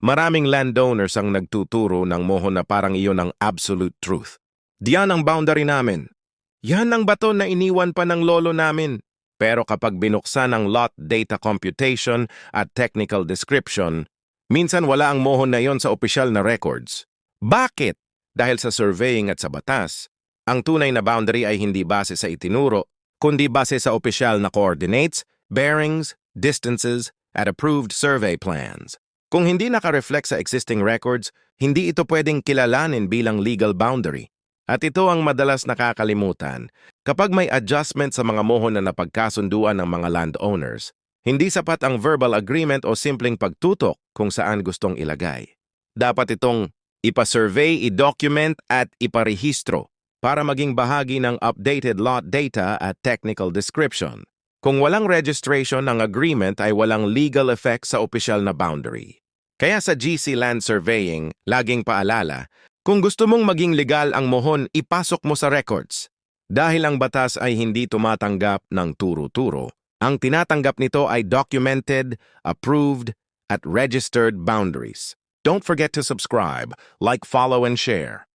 Maraming landowners ang nagtuturo ng mohon na parang iyon ang absolute truth. Diyan ang boundary namin. Yan ang bato na iniwan pa ng lolo namin. Pero kapag binuksan ang lot data computation at technical description, minsan wala ang mohon na iyon sa opisyal na records. Bakit? Dahil sa surveying at sa batas, ang tunay na boundary ay hindi base sa itinuro, kundi base sa opisyal na coordinates, bearings, distances, at approved survey plans. Kung hindi naka-reflect sa existing records, hindi ito pwedeng kilalanin bilang legal boundary. At ito ang madalas nakakalimutan. Kapag may adjustment sa mga mohon na napagkasunduan ng mga landowners, hindi sapat ang verbal agreement o simpleng pagtutok kung saan gustong ilagay. Dapat itong ipa-survey, i-document at iparehistro para maging bahagi ng updated lot data at technical description. Kung walang registration ng agreement ay walang legal effect sa opisyal na boundary. Kaya sa GC Land Surveying, laging paalala, kung gusto mong maging legal ang mohon, ipasok mo sa records. Dahil ang batas ay hindi tumatanggap ng turo-turo, ang tinatanggap nito ay documented, approved, at registered boundaries. Don't forget to subscribe, like, follow, and share.